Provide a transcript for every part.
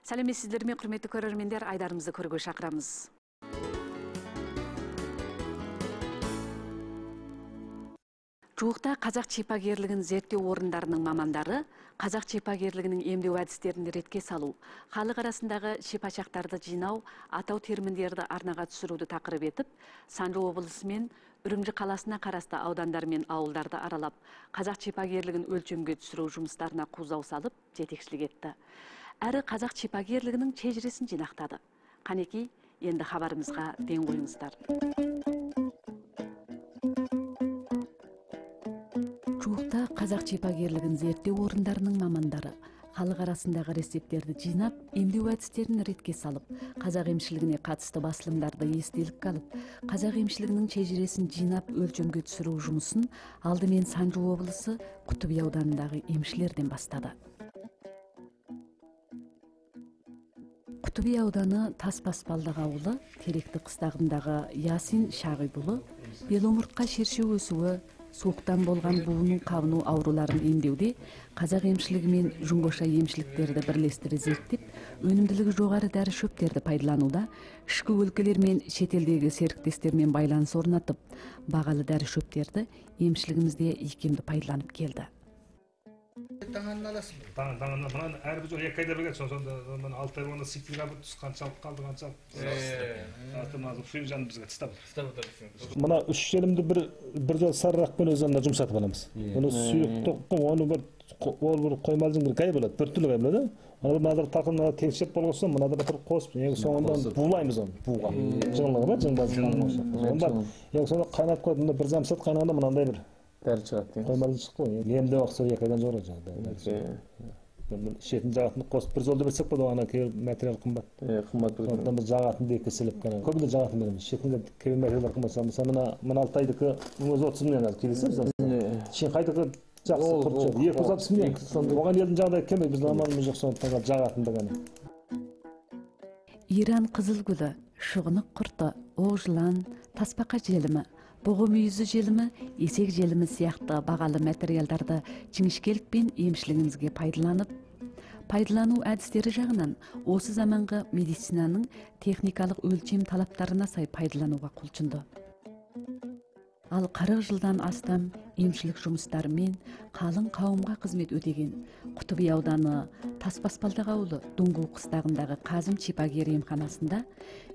Сәлеметсіздер ме, құрметті көрермендер, айдарымызды көрүүгө шақырамыз. Жуықта қазақ шипагерлігін зерттеу орындарының мамандары қазақ шипагерлігінің емдеу әдістерін ретке салу, халық арасындағы шипашақтарды жинау, атау терминдерді арнаға түсіруді тақырып етіп, Санжы облысы мен Үрімжі қаласына қарасты аудандар мен ауылдарды аралап, қазақ шипагерлігін өлчемге түсіру жұмыстарына қозғау салып, жетекшілік етті. Әрі қазақ шипагерлігінің шежіресін жинақтады. Қанекей, енді хабарымызға ден қойыңыздар. Жуықта қазақ шипагерлігін зерттеу орындарының мамандары халық арасындағы рецепттерді жинап, емдеу әдістерін ретке салып, қазақ емшілігіне қатысты басылымдарды естелікке алып, қазақ емшілігінің шежіресін жинап, өлчемге түсіру жұмысын алдымен Санжы облысы Құтөбе ауданындағы емшілерден бастады. Құтөбе ауданы Таспаспалдық ауылы, Теректі қыстағындағы Ясин Шағибұлы, беломұртқа шерше өсуі, суықтан болған буынның қабыну ауруларын емдеуде қазақ емшілігі мен жүңгоша емшіліктерді бірлестіре зерттеп, өнімділігі жоғары дәрі шөптерді пайдалануда, ішкі өлкелер мен шетелдегі серіктестермен байланыс орнатып, бағалы дәрі шөптерді емшілігімізде икемді пайдаланып келді. Таңанын аласың? Таңанын, әрбір жол 2 айда бірге, сонда 6 ай болғанда сиктігі абыртыс қаншалық қалды, қаншалық. Атымазы сұйын жанды бізге тыстап. Мұна 3 желімді бір жол сарырақпен өзінна жұмсатып аламыз. Оны сүйік тоқпын, оны бір қоймалдың бір қай болады, бір түрлі қай болады. Оны мынадыр тақымына теңшеп болғысы, мынадыр бір қосып, ең соңында булаймыз оны, буға. Жығылығы ба, жыңбазы. Ең соңында қайнат қойды, бір замсат қайнағанда мынандай бір дәрі шығады. Қоймалдың шықты ғой. Емді уақытса 2 айдан жоғары жаңағы. Шетін жағатын қосып бір жолды берсек болады, оған кейбір материал қымбат. Қымбат бір. Сондықтан біз жағатын дейкі сіліп қана. Көбінде жағатын береміз. Шетінде кейбір материалдар қымбатса, мысалы мына 6 айдікі 30 миллион келесі. Шен қайдікі жақсы құрт шығады. 260 миллион. Оған елдің жағдайы келмей, біздің амалымыз жоқ, сондықтан жағатын бағаны. Иран қызылгүлі, шұғынық құрты, оғжылан, таспақа желімі, бұғы мүйізі желімі, есек желімі сияқты бағалы материалдарды жіңішкелікпен емшілігіңізге пайдалану әдістері жағынан осы заманғы медицинаның техникалық өлчем талаптарына сай пайдалануға құлшынды. Ал 40 жылдан астам емшілік жұмыстарымен қалың қауымға қызмет өтеген Құтөбе ауданы Таспаспалдық ауылы Дуңгу қыстағындағы Қазым шипагер емханасында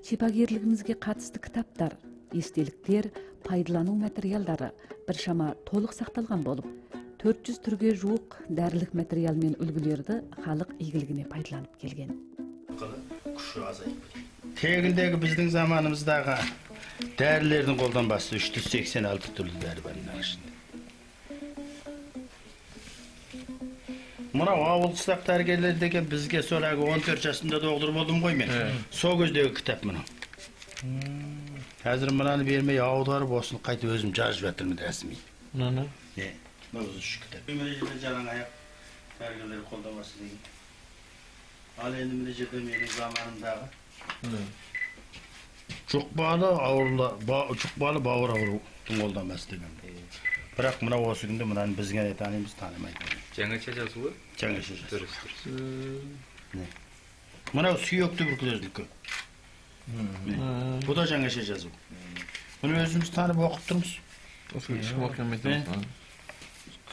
шипагерлігімізге қатысты кітаптар, естеліктер, пайдалану материалдары біршама толық сақталған болып, 400 түрге жуық дәрілік материал мен үлгілерді халық игілігіне пайдаланып келген. Тегіндегі біздің заманымыздағы дәрілердің қолданбасы 386 түрлі дәрі бар мына ішінде. Мынау ауыл қыстақ дәрігерлер деген бізге солағы 14 жасында доғдыр болдым ғой мен. Сол кездегі кітап мынау. Қазір мынаны бермей аударып осыны қайта өзім жазып жатырмын рәсми. Мынаны? Мынау үш кітап. Мына жерде жалаң аяқ дәрігерлер қолданбасы деген. Ал енді мына жерде менің заманымдағы жұқпалы бауыр аурудың қолданбасы деген. Бірақ мына осы күнде мынаны біз ғана танимыз, танымайды. Жаңаша жазуы? Жаңаша жазуы. Мынау сүйек туберкулездікі. Bu da жаңаша жазу. Bunu özümüz tanып оқып тұрмыз. Ешкім оқымайды.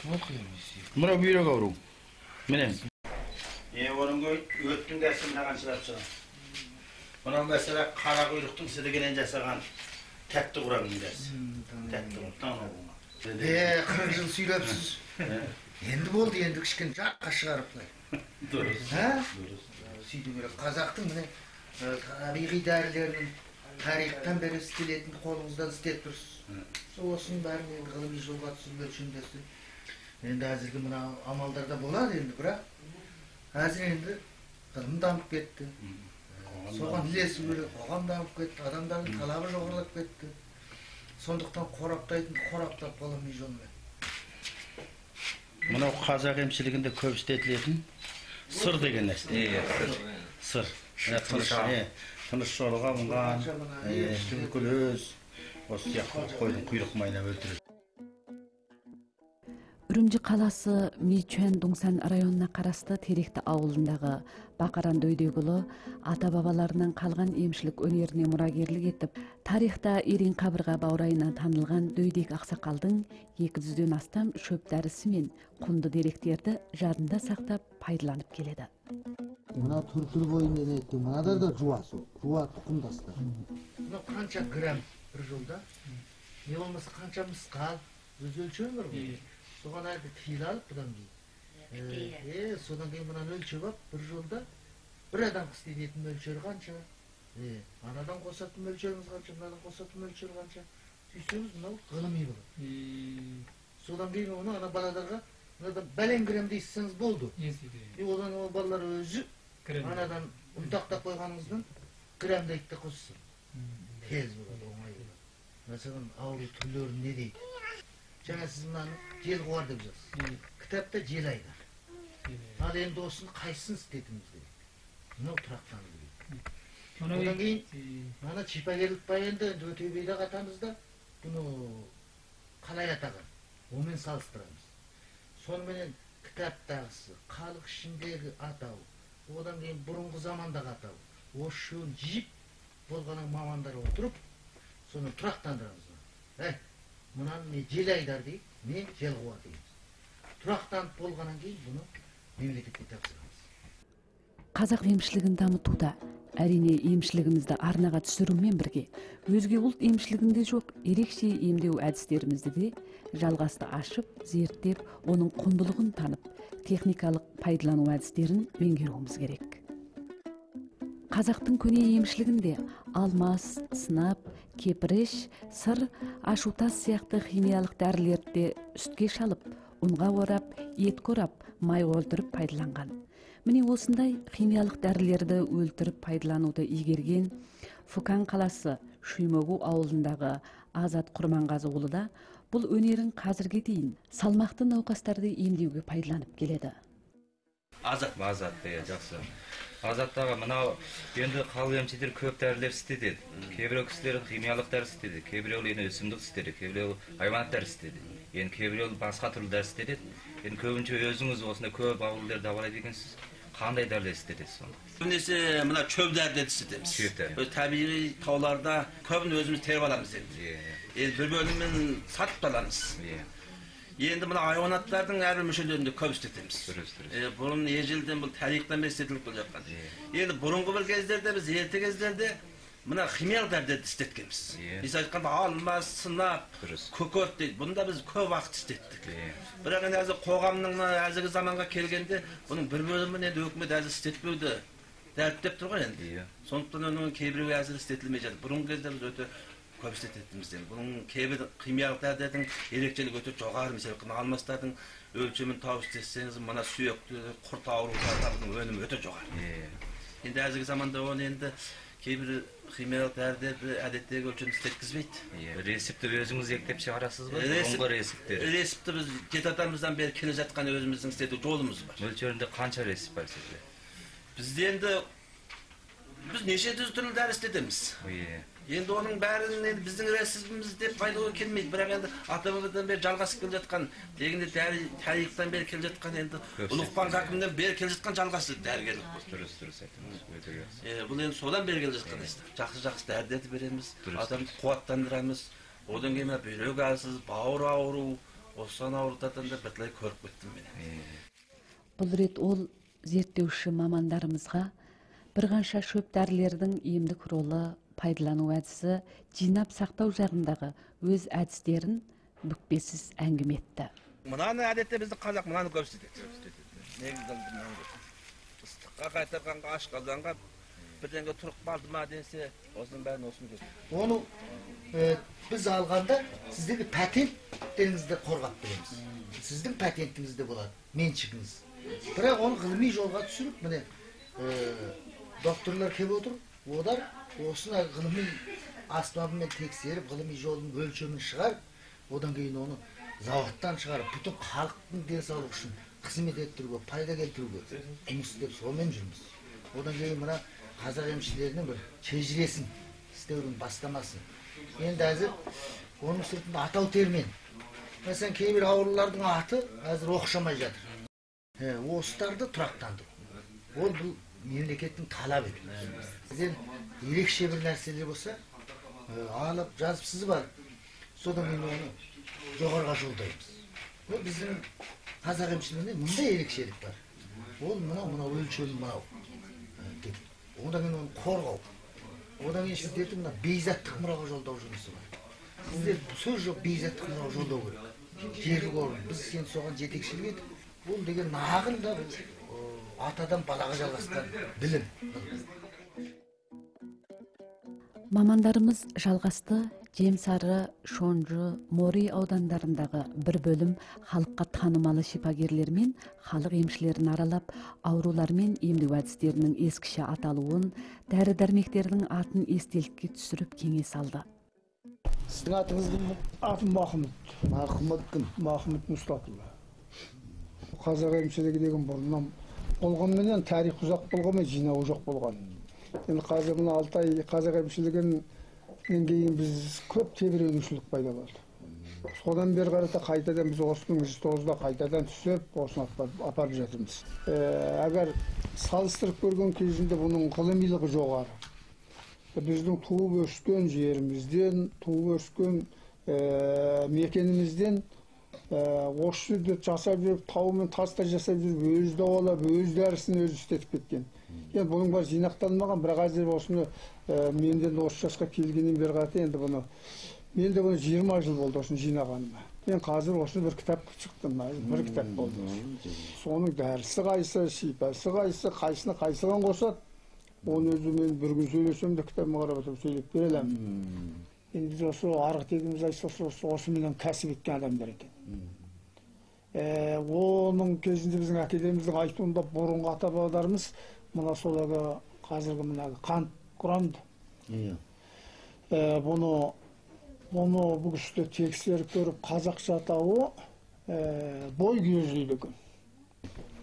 Кім оқимыз? Мына бүйрек ауру. Міне. Оның өттің дәрісін мынаған шығарып шығады. Мына мәселе қара құйрықтың сідігінен жасаған тәтті құрамның дәрісі. Тәтті құрам. 40 жыл сөйлепсіз. Енді болды, енді кішкене жарыққа шығарып қой. Дұрыс. Сөйту керек. Қазақтың міне табиғи дәрілерінің тарихтан бері істелетін қолыңыздан істеп тұрсыз. Осының бәрін ғылыми жолға түсіп өлшемдесін. Енді әзірге мына амалдарда болады енді, бірақ әзір енді ғылым дамып кетті. Соған ілесу керек, қоғам дамып кетті, адамдардың талабы жоғарылап кетті. Сондықтан қораптайтын қораптап қаламай жолмен. Мынау қазақ емшілігінде көп істетілетін сыр деген нәрсе. Сыр. Тыныш жолға мұнған, туберкулез, осы сияқты қойдың құйрық майына өлтіреді. Үрүмчи каласы Мичуан Дуңсан районуна карасты Теректи ауылындагы Бакаран дөйдөгүлү ата-бабаларынан калган эмчилик өнөрүнө мурагерлик этип, тарыхта Ирин кабырга баурайына танылган дөйдек аксакалдын 200дөн астам шөп дарысы мен кунду деректерди жадында сактап пайдаланып келеді. Мына түртүл боюнда нетти, мынадар да жуасы, жуа тукумдастар. Мына канча грамм бир жылда? Не болмаса канча мыскал, өз өлчөм бар го. Соған айды тиыл алып бұдан кейін. Содан кейін мұнан өлчөп алып, бір жылда бір адам істейтін мөлшері қанша, анадан қосатын мөлшеріңіз қанша, мынадан қосатын мөлшері қанша. Сөйсеңіз мынау ғылыми болады. Содан кейін оны ана балаларға мынадан бәлен грамм дейсеңіз болды. Одан ол балалар өзі анадан ұнтақтап қойғаныңыздан граммдайды да қоссын. Тез болады, оңай болады. Мәселен, ауру түрлері не дейді? Жаңа сіз мынаны жел қуар деп жазсыз. Кітапта жел айдар. Ал енді осыны қайсысын істетіміз керек. Мынау тұрақтанып керек. Одан кейін, мана Чипагерлік баянды өте бейдақ атамызда бұны қалай атаған? Омен салыстырамыз. Сонымен кітаптағысы, халық ішіндегі атау, одан кейін бұрынғы замандағы атау, осы жиып болғанын мамандар отырып, соны тұрақтандырамыз. Мұнан не жел айдар дейік, не жел қуар дейміз. Тұрақтанып болғаннан кейін бұны мемлекетке тапсырамыз. Қазақ емшілігін дамытуда, әрине емшілігімізді арнаға түсірумен бірге, өзге ұлт емшілігінде жоқ ерекше емдеу әдістерімізді де жалғасты ашып, зерттеп, оның құндылығын танып, техникалық пайдалану әдістерін меңгеруіміз керек. Қазақтың көне емшілігінде алмас, сынап, кепіріш, сыр, ашутас сияқты химиялық дәрілерді үстке шалып, ұнға орап, етке орап, май өлтіріп пайдаланған. Міне осындай химиялық дәрілерді өлтіріп пайдалануды игерген Фукан қаласы Шүймөгу ауылындағы Азат Құрманғазыұлы да бұл өнерін қазірге дейін салмақты науқастарды емдеуге пайдаланып келеді. Азат деген жақсы. Азаттағы мынау енді халық емшілер көп дәрілер істеді. Кейбіреу кісілер химиялық дәрі істеді, кейбіреу өсімдік істеді, кейбіреу хайуанат дәрі істеді. Енді кейбіреу басқа түрлі дәрі істеді. Енді көбінше өзіңіз осындай көп ауылдарды абайлайды екенсіз. Қандай дәрілер істедіңіз сонда? Көбінесе мына шөп дәрілерді істетеміз. Өз табиғи тауларда көбін өзіміз теріп аламыз енді. Енді бір бөліммен сатып аламыз. Енді мына хайуанаттардың әрбір мүшелерінде көп істетеміз. Бұрын ежелден бұл тарихтан бері істетіліп келе жатқан. Енді бұрынғы бір кездерде біз ерте кездерде мына химиялық дәрілерді істеткенбіз. Біз айтқанда алмас, сынап, көкөт дейді. Бұнда біз көп уақыт істеттік. Бірақ енді қоғамның әзіргі заманға келгенде бұның бір бөлімін енді өкімет әзір істетпеуді дәріптеп тұрған енді. Сондықтан оның кейбіреуі әзір істетілмей жатыр. Бұрынғы кезде біз өте көп істететіміз. Бұның кейбір химиялық дәрілердің ерекшелігі өте жоғары. Мысалы, алмастардың өлшемін тауып істесеңіз, мына сүйекті, құрт аурулардың өнімі өте жоғары. Енді әзіргі заманда оны енді кейбір химиялық дәрілерді әдеттегі өлшемді істеткізбейді. Рецепті өзіңіз ектеп шығарасыз ба? Бұрынғы рецепттер. Рецепті біз жет атамыздан бері келе жатқан өзіміздің істету жолымыз бар. Мөлшерінде қанша рецепт бар сізде? Бізде енді біз неше түрлі түрлі дәрі істетеміз. Енді оның бәрін біздің рецептіміз деп пайдалануға келмейді. Бірақ енді ата-бабадан бері жалғасып келе жатқан, дегенде тарихтан бері келе жатқан, енді Ұлықпан хакімнен бері келе жатқан жалғасы дәрігерлік бұл. Дұрыс айтыңыз. Бұл енді содан бері келе жатқан естір. Жақсы дәрілерді береміз, адамды қуаттандырамыз. Одан кейін бүйрек әлсіз, бауыр ауру, осыған ауыртатын да біртілай көріп кеттім мен. Бұл рет ол зерттеуші мамандарымызға бір қанша шөп дәрілердің емдік ролы, пайдалану әдісі, жинап сақтау жағындағы өз әдістерін бүкпесіз әңгіме етті. Мынаны әдетте бізді қазақ мынаны көп істетеді. Негізden мынаны көп. Ыстыққа қайтарғанға, аш қалданға бірдеңе тұрып қалды ма десе, осының бәрін осыны көп. Оны біз алғанда сіздегі патенттеріңізді қорғап береміз. Сіздің патентіңізде болады, меншігіңіз. Бірақ оны ғылыми жолға түсіріп, міне докторлар келіп отыр, олар осыны ғылыми аспабымен тексеріп, ғылыми жолын өлшемін шығарып, одан кейін оны заводтан шығарып, бүтін халықтың денсаулығы үшін қызмет еттіруге, пайда келтіруге жұмыс істеп сонымен жүрміз. Одан кейін мына қазақ емшілерінің бір шежіресін істеудің бастамасы. Енді әзір оның сыртында атау термен Мәселен, кейбір аурулардың аты әзір оқшамай жатыр. Осыларды тұрақтандыру. Ол бұл мемлекеттің талап ету. Сізден ерекше бір нәрселер болса, алып, жазып сызып бар. Содан кейін оны жоғарыға жолдаймыз. Біздің қазақ емшілігінде мұндай ерекшелік бар. Ол мынау өлшемі мынау. Одан кейін оны қорғау. Одан кейін сіздердің бейзаттық мұраға жолдау жұмысы бар. Сіздер сөз жоқ бейзаттық мұраға жолдау керек. Жерлік орын. Біз сен соған жетекшілік етіп, ол деген нағында атадан балаға жалғасқан білім. Мамандарымыз жалғасты Жемсары, Шонжу, Мори аудандарындағы бір бөлім халыққа танымалы шипагерлермен халық емшілерін аралап, аурулармен емдеу әдістерінің ескіше аталуын, дәрі-дәрмектердің атын естелікке түсіріп кеңес алды. Сіздің атыңыз кім? Атым Махмұт. Махмұт кім? Махмұт Мұстатұлы. Қазақ емшілігі деген бұрыннан болғанменен тарих ұзақ болғанмен жинауы жоқ болған. Енді қазір мына 6 ай қазақ емшілігін кейін біз көп тебіренушілік пайда болды. Содан бері қарата қайтадан біз осының 109-да қайтадан түсіп, осыны апарып жатырмыз. Әгер салыстырып көрген кезінде бұның ғылымилығы жоғары. Біздің туып өскен жерімізден, туып өскен мекенімізден осы жерде жасап жүріп, тау мен таста жасап жүріп, өз дауалап, өз дәрісін өзі істетіп кеткен. Енді бұның бар жинақталмаған, бірақ әзір осыны менден осы жасқа келгеннен бері қарата енді бұны мен де бұны 20 жыл болды осыны жинағаныма. Мен қазір осыны бір кітап шықтым, бір кітап болды. Соның дәрісі қайсы, шипасы қайсы, қайсыны қайсыған қосады. Оны өзі мен бір күн сөйлесем де кітабыма қарап отырып сөйлеп бере аламын. Енді біз осы арғы тегіміз айтса осыменен кәсіп еткен адамдар екен. Оның кезінде біздің әкелеріміздің айтуында бұрынғы ата-бабаларымыз мына солағы қазіргі мына қант құрамды. Бұны бұл кісі тексеріп көріп қазақша атауы бой көздейді екен.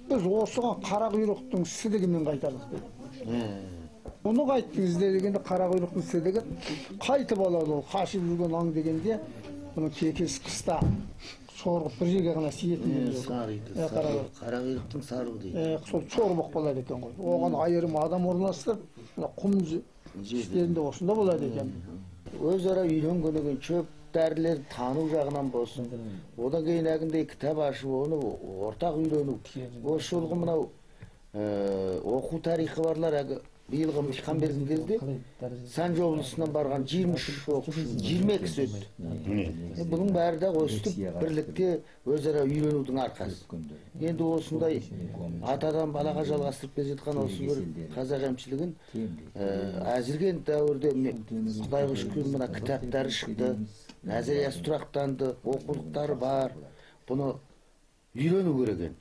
Біз осыған қара құйрықтың сідігімен қайтардық деді. Оны қайттыңыз дегенде қара құйрықтың сідігі қайтып алады ол қашып жүрген аң дегенде бұның кекесі қыста сорғып бір жерге ғана сиетін. Қара құйрықтың сарығы дейді. Сол сорғып болады екен ғой. Оған айырым адам орналастырып, құм жерінде осында болады екен. Өзара үйренгеннен шөп дәрілер тану жағынан болсын. Одан кейін әгіндей кітап ашып, оны ортақ үйрену. Осы жолғы мынау оқу тарихы барлар биылғы имтихан берген кезде Санжы облысынан барған 23 оқушы 22 өтті. Бұның бәрі де өстіп бірлікте өзара үйренудің арқасы. Енді осындай атадан балаға жалғастырып келе жатқан осы бір қазақ емшілігін әзірген дәуірде Құдайға шүкір мына кітаптары шықты, назариясы тұрақтанды, оқулықтары бар. Бұны үйрену керек.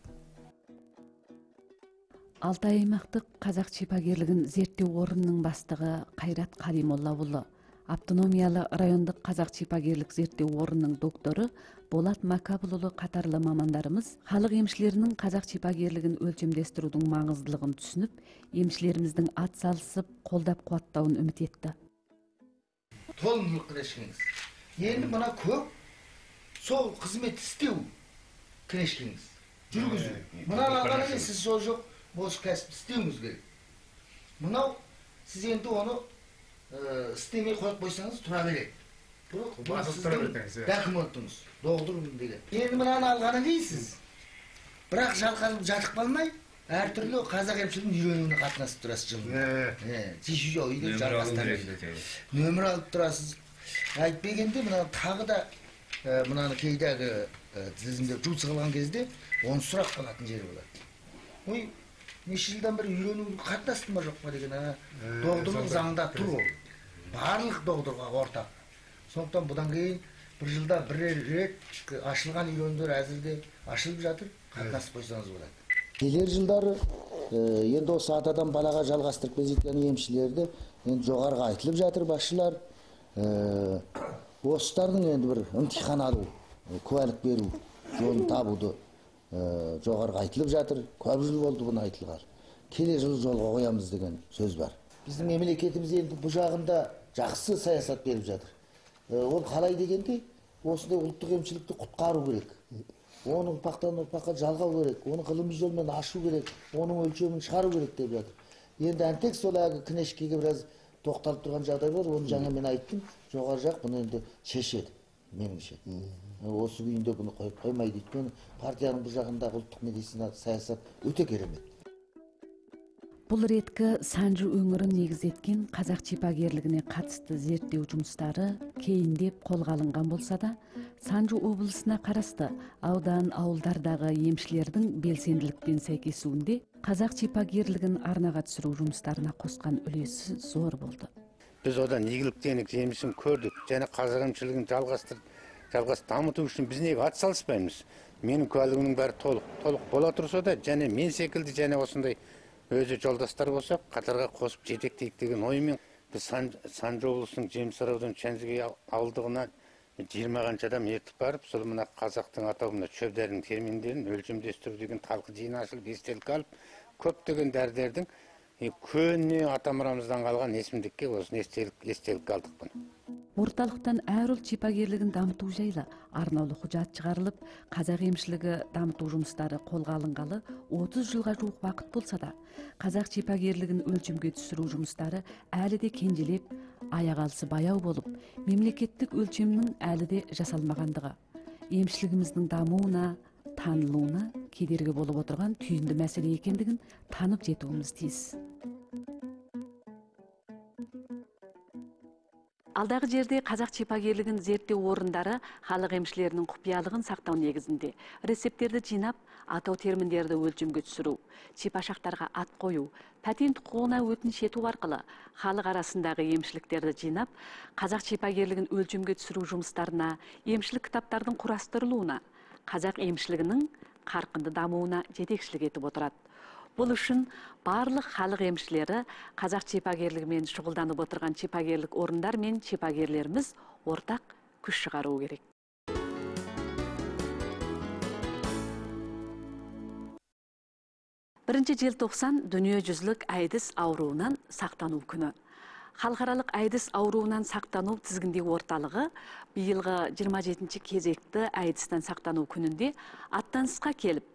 Алтай аймақтық қазақ шипагерлігін зерттеу орнының бастығы Қайрат Қалимоллаұлы, автономиялы райондық қазақ шипагерлік зерттеу орнының докторы Болат Макабылұлы қатарлы мамандарымыз халық емшілерінің қазақ шипагерлігін өлшемдестірудің маңыздылығын түсініп, емшілеріміздің ат салысып, қолдап қуаттауын үміт етті. Толымдылық кірешкеңіз. Енді мына көп сол қызмет істеу кірешкеңіз. Жүргізу. Мұнан алғаннан кейін сіз сол жоқ осы кәсіп істеуіңіз керек. Мынау сіз енді оны істемей қойып қойсаңыз тұра береді. Бұл сіздің документіңіз, доғдырмын деген. Енді мынаны алғаннан кейін сіз бірақ жалқалып жатып қалмай, әртүрлі қазақ емшілігінің үйренуіне қатынасып тұрасыз жылы. Тишу жоқ, үйде жалғастырасыз. Нөмір алып тұрасыз. Әйтпегенде мынаны тағы да мынаны кейдегі тізімде жұмыс қылған кезде оны сұрақ қалатын жері болады. Ой, неше жылдан бір үйренуге қатынасты ма жоқ па деген, доғдырлық заңда тұр ол. Барлық доғдырға ортақ. Сондықтан бұдан кейін бір жылда бір рет ашылған үйренудер әзірде ашылып жатыр, қатынасып қойсаңыз болады. Келер жылдары енді осы атадан балаға жалғастырып келе жатқан емшілерді енді жоғарыға айтылып жатыр басшылар. Осылардың енді бір имтихан алу, куәлік беру, жолын табуды жоғарыға айтылып жатыр. Көп жыл болды бұны айтылғар. Келер жылы жолға қоямыз деген сөз бар. Біздің мемлекетіміз енді бұл жағында жақсы саясат беріп жатыр. Ол қалай дегенде, осындай ұлттық емшілікті құтқару керек. Оны ұрпақтан ұрпаққа жалғау керек, оны ғылыми жолмен ашу керек, оның өлшемін шығару керек деп жатыр. Енді әнтек сол кінешкеге біраз тоқталып тұрған жағдай бар, оны жаңа мен айттым, жоғары жақ бұны енді шешеді, меніңше. Осы күйінде бұны қойып қоймайды, өйткені партияның бұл жағындағы ұлттық медицина саясат өте керемет. Бұл реткі Санжу өңірін негіз еткен қазақ шипагерлігіне қатысты зерттеу жұмыстары кейіндеп қолға алынған болса да, Санжу облысына қарасты аудан ауылдардағы емшілердің белсенділікпен сәйкесуінде қазақ шипагерлігін арнаға түсіру жұмыстарына қосқан үлесі зор болды. Біз одан игіліктеніп жемісін көрдік, және қазақ емшілігін жалғас дамыту үшін біз неге ат салыспаймыз? Менің куәлігімнің бәрі толық бола тұрса да, және мен секілді және осындай өзі жолдастар болсақ, қатарға қосып жетектейік деген оймен біз Санжу облысының Жемсараудан Чәнзіге ауылдығына 20 қанша адам ертіп барып, сол мына қазақтың атауына шөп-дәрінің терминдерін өлшемдестіру деген талқы жиыны ашылып, естелік алып, көптеген дәрілердің көне атамұрамыздан қалған есімдікке осыны естелік алдық бұны. Орталықтан әр ұлт шипагерлігін дамыту жайлы арнаулы құжат шығарылып, қазақ емшілігі дамыту жұмыстары қолға алынғалы 30 жылға жуық уақыт болса да, қазақ шипагерлігін өлшемге түсіру жұмыстары әлі де кенжелеп, аяқ алысы баяу болып, мемлекеттік өлшемнің әлі де жасалмағандығы, емшілігіміздің дамуына, танылуына кедергі болып отырған түйінді мәселе екендігін танып жетуіміз тиіс. Алдағы жерде қазақ шипагерлігін зерттеу орындары халық емшілерінің құпиялығын сақтау негізінде рецепттерді жинап, атау терминдерді өлшемге түсіру, шипашақтарға ат қою, патент құқығына өтініш ету арқылы халық арасындағы емшіліктерді жинап, қазақ шипагерлігін өлшемге түсіру жұмыстарына, емшілік кітаптардың құрастырылуына, қазақ емшілігінің қарқынды дамуына жетекшілік етіп отырады. Бұл үшін барлық халық емшілері қазақ шипагерлігімен шұғылданып отырған шипагерлік орындар мен шипагерлеріміз ортақ күш шығару керек. Бірінші желтоқсан дүниежүзілік әйдіс ауруынан сақтану күні. Халықаралық әйдіс ауруынан сақтану тізгіндеу орталығы биылғы 27-ші кезекті әйдістен сақтану күнінде аттанысқа келіп,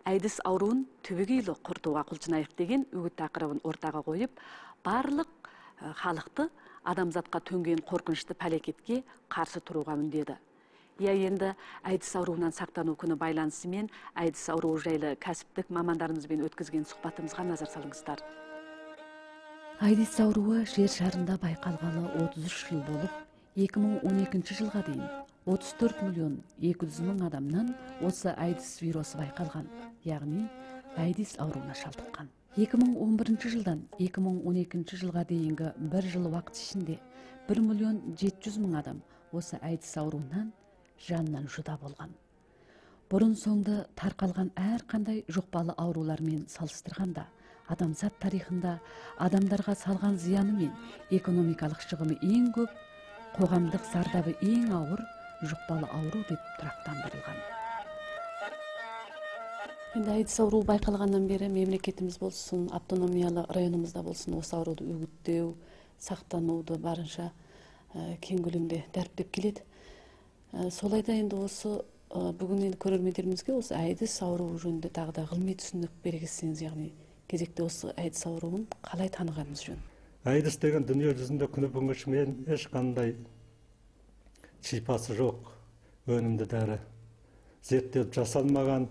әйдіс ауруын түбегейлі құртуға құлшынайық деген үгіт тақырыбын ортаға қойып, барлық халықты адамзатқа төнген қорқынышты пәлекетке қарсы тұруға үндеді. Енді әйдіс ауруынан сақтану күні байланысымен әйдіс ауруы жайлы кәсіптік мамандарымызбен өткізген сұхбатымызға назар салыңыздар. Әйдіс ауруы жер шарында байқалғалы 33 жыл болып, 2012 жылға дейін 34 миллион 200 мың адамнан осы әйдіс вирусы байқалған, яғни әйдіс ауруына шалдыққан. 2011 жылдан 2012 жылға дейінгі бір жыл уақыт ішінде 1 миллион 700 мың адам осы әйдіс ауруынан жанынан жұда болған. Бұрын соңды тарқалған әрқандай жұқпалы аурулармен салыстырғанда, адамзат тарихында адамдарға салған зияны мен экономикалық шығымы ең көп, қоғамдық зардабы ең ауыр жұқпалы ауру деп тұрақтандырылған. Енді әйдіс ауруы байқалғаннан бері мемлекетіміз болсын, автономиялы районымызда болсын, осы ауруды үгіттеу, сақтануды барынша кең көлемде дәріптеп келеді. Солайда енді осы бүгін енді көрермендерімізге осы әйдіс ауруы жөнінде тағы да ғылыми түсінік бере кетсеңіз, яғни кезекте осы әйдіс ауруын қалай танығанымыз жөн? Әйдіс деген дүние жүзінде күні бүгінге шейін ешқандай шипасы жоқ, өнімді дәрі зерттеліп жасалмаған,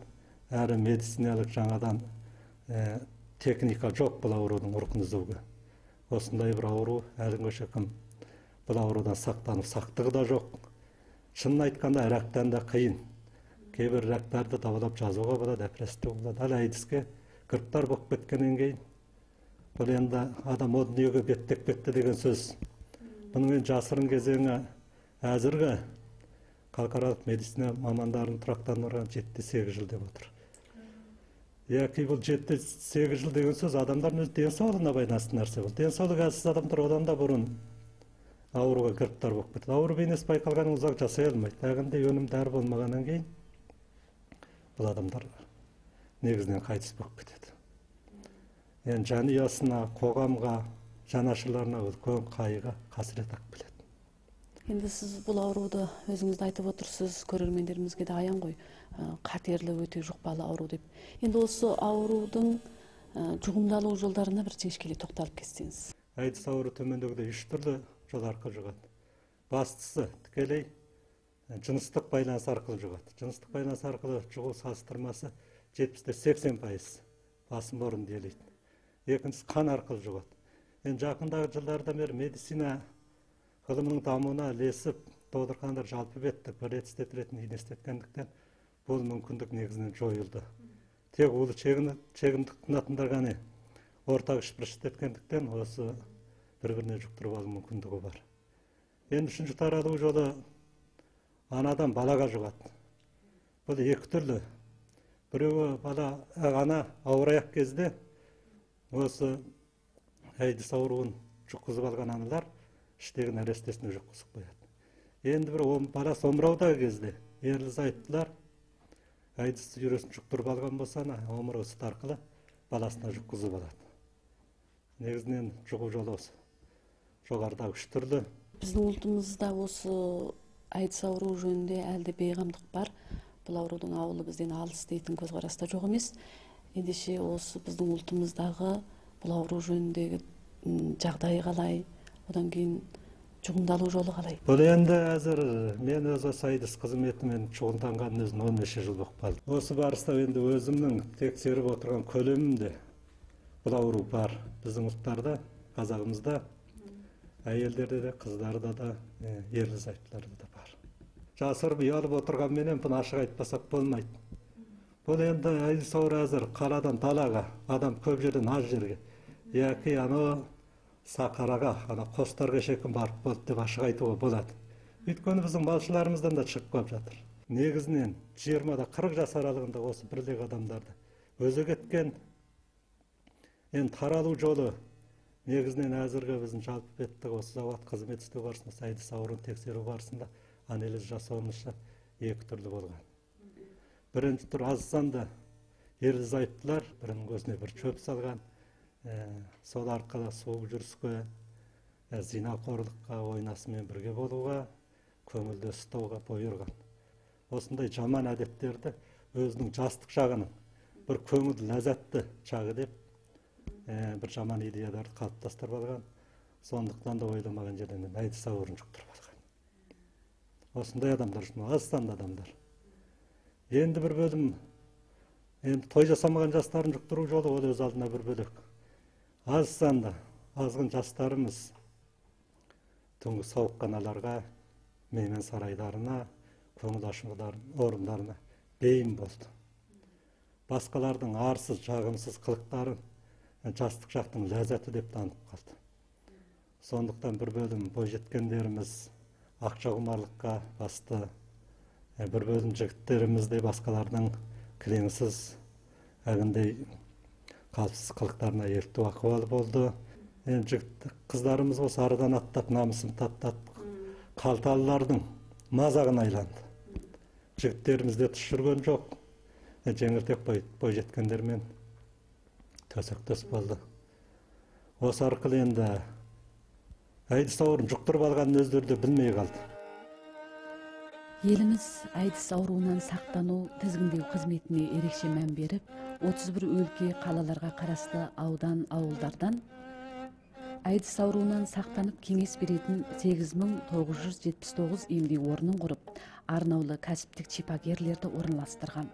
әрі медициналық жаңадан техника жоқ бұл аурудың ұрқын үзуге. Осындай бір ауру әліңгі шекім бұл аурудан сақтанып, сақтығы да жоқ. Шынын айтқанда рактан да қиын. Кейбір рактарды давалап жазуға болады, әпіресті болады. Ал әйдіске кіріптар болып кеткеннен кейін, бұл енді адам о дүниеге беттеп кетті деген сөз. Бұның жасырын кезеңі әзіргі халықаралық медицина мамандарын тұрақтандырған 7-8 жыл деп отыр. Яки бұл 7-8 жыл деген сөз адамдардың өз денсаулығына байланысты нәрсе бұл. Денсаулық әлсіз адамдар одан да бұрын ауруға кіріптар болып кетеді. Ауру бейнесі байқалған ұзақ жасай алмайды. Яғни өнім дәрі болмағаннан кейін бұл адамдар негізінен қайтыс болып кетеді. Енді жанұясына, қоғамға, жанашырларына үлкен қайғы, қасірет алып келеді. Енді сіз бұл ауруды өзіңізді айтып отырсыз, көрермендерімізге де аян ғой, қатерлі, өте жұқпалы ауру деп. Енді осы аурудың жұғымдалу жолдарына бір теңшкелей тоқталып кетсеңіз. AIDS ауру төмендегідей 3 түрлі жол арқылы жұғады. Бастысы тікелей жыныстық байланыс арқылы жұғады. Жыныстық байланыс арқылы жұғу салыстырмасы 70-80% басым орын иелейді. Екіншісі қан арқылы жұғады. Енді жақындағы жылдардан бері медицина ғылымның дамуына ілесіп, додырқандар жалпы бетті бір етістетілетін елестеткендіктен бұл мүмкіндік негізінен жойылды. Тек улы чегімдік тұтынатындар ғана ортақ ішпіріштеткендіктен осы бір-біріне жұқтырып алу мүмкіндігі бар. Енді үшінші таралу жолы анадан балаға жұғады. Бұл екі түрлі. Біреуі ана ауыраяқ кезде осы AIDS ауруын жұққызып алған аналар іштегі нәрестесіне жұққызып қояды. Енді бір бала омыраудағы кезде ерлі-зайыптылар AIDS вирусын жұқтырып алған болса, омырау сүті арқылы баласына жұққызып алады. Негізінен жұғу жолы осы. Жоғарыдағы 3 түрлі. Біздің ұлтымызда осы AIDS ауру жөнінде әлде бейғамдық бар. Бұл аурудың ауылы бізден алыс дейтін көзқараста жоқ емес. Ендеше осы біздің ұлтымыздағы бұл ауру жөніндегі жағдайы қалай, одан кейін жұғымдалу жолы қалай? Бұл енді әзір мен өз AIDS қызметімен шұғылданған өзін 15 жыл болып қалды. Осы барыста енді өзімнің тексеріп отырған көлемімде бұл ауру бар. Біздің ұлттарда, қазағымызда, әйелдерде де, қыздарда да, ерлі-зайыптыларда да бар. Жасырып ұялып отырған менен бұны ашық айтпасақ болмайды. Бұл енді AIDS ауру әзір қаладан далаға, адам көп жерден аз жерге, яки сақараға, қостарға шекін барып болды деп ашық айтуға болады. Өйткені біздің малшыларымыздан да шығып қалып жатыр. Негізінен 20-40 жас аралығында осы бірлік адамдарды өзі кеткен. Енді таралу жолы негізінен әзірге біздің жалпы беттік осы завод қызмет істеу барысында, AIDS ауруын тексеру барысында анализ жасауымызша 2 түрлі болған. Бірінші түр аз санды ерлі-зайыптылар бірінің көзіне бір шөп салған, сол арқылы суық жүріске, зинақорлыққа, ойнасымен бірге болуға, көңілді ұстауға бұйырған. Осындай жаман әдеттерді өзінің жастық жағының бір көңіл ләззатты жағы деп бір жаман идеяларды қалыптастырып алған. Сондықтан да ойламаған жерден AIDS ауруын жұқтырып алған. Осындай адамдар үшін аз санды адамдар. Енді бір бөлім, енді той жасамаған жастарын жұқтыру жолы ол өз алдына бір бөлек. Аз санды, азғын жастарымыз түнгі сауыққаналарға, мейман сарайларына, көңіл ашудың орындарына бейім болды. Басқалардың арсыз, жағымсыз қылықтарын жастық жақтың ләззаты деп танып қалды. Сондықтан бір бөлім бойжеткендеріміз ақшағұмарлыққа басты, бір бөлім жігіттеріміз де басқалардың кілеңсіз әгіндей қалыпсыз қылықтарына елікту ахуалы болды. Жігіт қыздарымыз осы арадан аттап, намысын таптап, қалталылардың мазағын айланды. Жігіттерімізде түс жүрген жоқ. Жеңілтек бойжеткендермен төсектес болды. Осы арқылы енді AIDS ауруын жұқтырып алған өздері де білмей қалды. Еліміз AIDS ауруынан сақтану тізгіндеу қызметіне ерекше мән беріп, 31 өлке қалаларға қарасты аудан, ауылдардан AIDS ауруынан сақтанып кеңес беретін 8979 емдеу орнын құрып, арнаулы кәсіптік шипагерлерді орналастырған.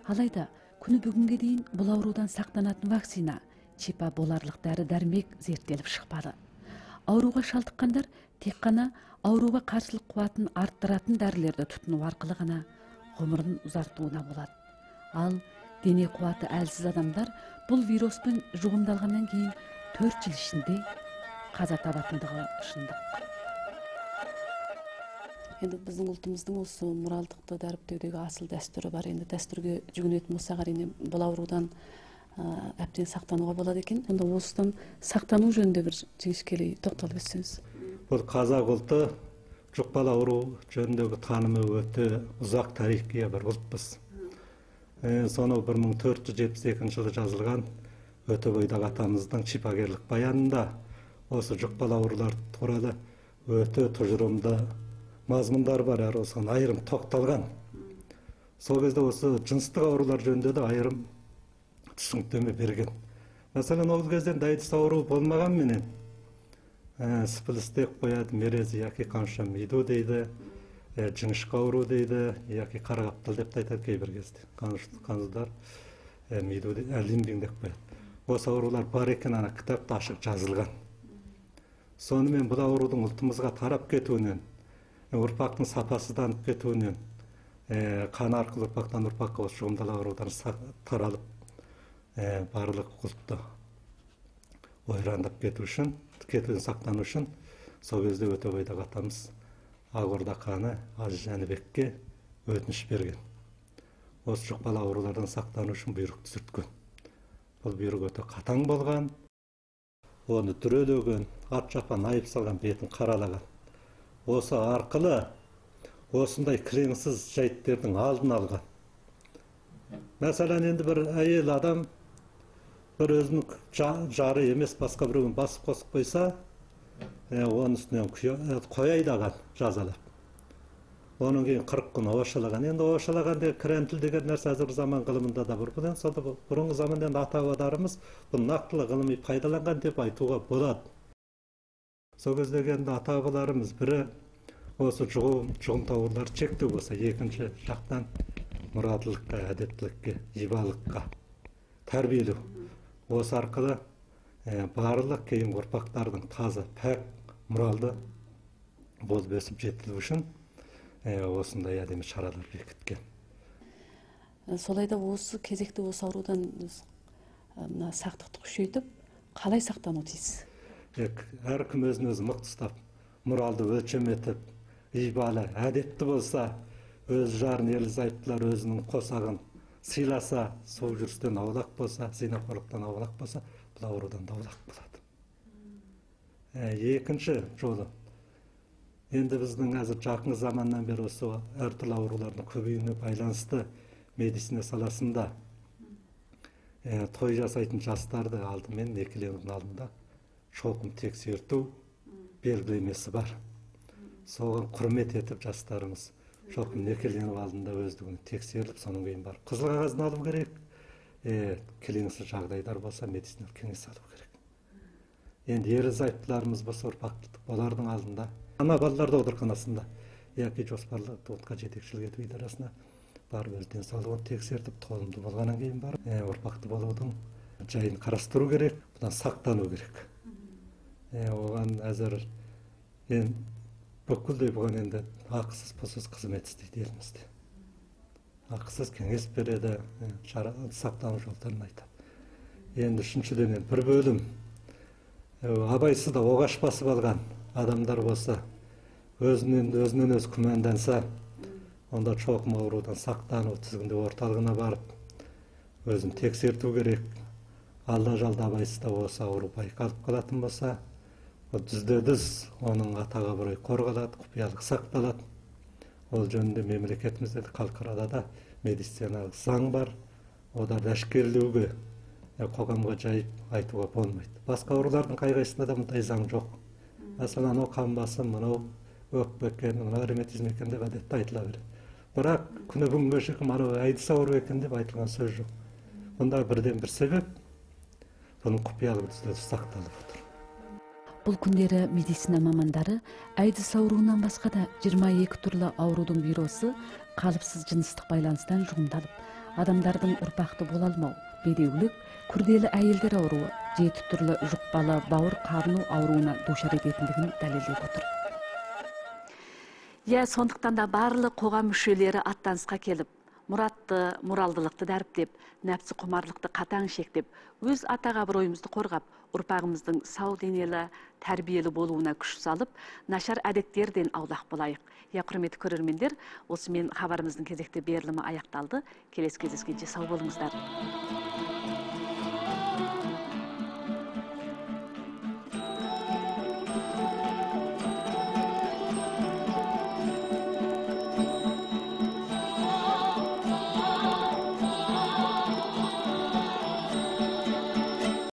Алайда, күні бүгінге дейін бұл аурудан сақтанатын вакцина, шипа боларлық дәрі-дәрмек зерттеліп шықпады. Ауруға шалдыққандар тек қана ауруға қарсылық қуатын арттыратын дәрілерді тұтыну арқылы ғана ғұмырын ұзартуына болады. Ал дене қуаты әлсіз адамдар бұл вируспен жұғымдалғаннан кейін 4 жыл ішінде қаза табатындығы шындық. Енді біздің ұлтымыздың осы мұралдықты дәріптеудегі асыл дәстүрі бар. Енді дәстүрге жүгінетін болсақ, әрине бұл аурудан әбден сақтануға болады екен. Онда осыдан сақтану жөнінде бір жіңішкелей тоқталып өтсеңіз. Бұл қазақ ұлты жұқпалы ауру жөніндегі танымы өте ұзақ тарихқа бір ұлтпыз. Соны 1472 жылы жазылған Өтебойдағы атамыздың шипагерлік баянында осы жұқпалы аурулар туралы өте тұжырымды мазмұндар бар, әрі осыған айырым тоқталған. Сол кезде осы жыныстық аурулар жөнінде де айырым түсініктеме берген. Мәселен, ол кезден AIDS ауруы болмаған менен сифилис деп қояды, мерез яки қанша миду дейді, жіңішке ауру дейді, яки қарақаптал деп айтады кейбір кезде. Қанжылдар миду лимбинг деп қояды. Осы аурулар бар екен, ана кітапта ашық жазылған. Сонымен бұл аурудың ұлтымызға тарап кетуінен, ұрпақтың сапасызданып кетуінен, қан арқылы ұрпақтан ұрпаққа осы жұғымдалы аурудан таралып, барлық ұлтты ойрандап кетуден сақтану үшін, сол кезде Өтебайдағы атамыз Ақ Орда ханы Ажы Жәнібекке өтініш берген. Осы жұқпалы аурулардан сақтану үшін бұйрық түсірткен. Бұл бұйрық өте қатаң болған, оны дүрелеген, ат жапан айып салған, бетін қаралаған. Осы арқылы осындай кіреңсіз жайттердің алдын алған. Мәселен, енді бір әйел адам бір өзінің жары емес басқа біреуін басып қосып қойса, оның үстінен қояйдаған жазалап. Оның кейін 40 күн оғашалаған. Енді оғашалаған деген кірәнтіл деген нәрсе әзір заман ғылымында да бар. Бұл енді бұрынғы заманда ата-бабаларымыз бұл нақтылы ғылыми пайдаланған деп айтуға болады. Сол кездегі енді ата-бабаларымыз бірі осы жұғымды ауруларды шектеу болса, екінші жақтан мұрадылыққа, әдептілікке, ибалыққа тәрбиелеу. Осы арқылы барлық кейін ұрпақтардың таза, пәк, мұралды болып өсіп жетілу үшін осындай әдемі шаралар бекіткен. Солайда осы кезекте осы аурудан сақтықты күшейтіп, қалай сақтану дейсіз? Әркім өзін өзі мықты ұстап, мұралды өлшем етіп, ибалы, әдетті болса, өз жарын ерлі-зайыптылар өзінің қосағын сыйласа, сол жүрістен аулақ болса, зинақорлықтан аулақ болса, бұл аурудан да аулақ болады. Екінші жолы, енді біздің әзір жақын заманнан бері осы әртүрлі аурулардың көбеюіне байланысты медицина саласында той жасайтын жастарды алдымен некеленудің алдында шоқым тексерту белгілемесі бар. Соған құрмет етіп жастарымыз шоқым некелену алдында өздігін тексеріліп, соның кейін бар. Қызыл қағазын алу керек, келеңсіз жағдайлар болса медициналық кеңес алу керек. Енді ерлі-зайыптыларымыз болса ұрпақтық, олардың алдында ана балалар ауруханасында яки жоспарлы отқа жетекшілік ету идарасына барып өз денсаулығын тексертіп, толымды болғаннан кейін барып ұрпақты болудың жайын қарастыру керек, бұдан сақтану керек. Оған әзір бүкілдей бұған енді ақысыз пұлсыз қызмет істейді елімізде. Ақысыз кеңес береді, сақтану жолдарын айтады. Енді үшіншіден бір бөлім абайсызда оғаш басып алған адамдар болса, өзінен өз күмәнданса, онда шоқым аурудан сақтану тізгіндеу орталығына барып, өзін тексерту керек. Алда-жалда абайсызда осы ауру байқалып қалатын болса, дүзде-дүз оның атағы абырой қорғалады, құпиялық сақталады. Ол жөнінде мемлекетімізде халықарада да медициналық заң бар. Оларды әшкерелеуге, қоғамға жайып айтуға болмайды. Басқа аурулардың қай-қайсында да мұндай заң жоқ. Мәселен, анау қан басым, мынау өкпе екен, мынау ревматизм екен деп әдетте айтыла береді. Бірақ күні бүгінге шейін анау AIDS ауру екен деп айтылған сөз жоқ. Мұнда бірден бір себеп, бұның құпиялығы дүзде-дүз сақталып отыр. Бұл күндері медицина мамандары AIDS ауруынан басқа да 22 түрлі аурудың вирусы қалыпсыз жыныстық байланыстан жұғымдалып, адамдардың ұрпақты бола алмау, бедеулік, күрделі әйелдер ауруы, 7 түрлі жұқпалы бауыр қарыну ауруына душар ететіндігін дәлелдеп отыр. Сондықтан да барлық қоғам мүшелері аттанысқа келіп, мұратты, мұралдылықты дәріптеп, нәпсі құмарлықты қатаң шектеп, өз атақ абыройымызды қорғап, ұрпағымыздың сау денелі, тәрбиелі болуына күш салып, нашар әдеттерден аулақ болайық. Құрметті көрермендер, осымен хабарымыздың кезекті берілімі аяқталды. Келесі кездескенше сау болыңыздар.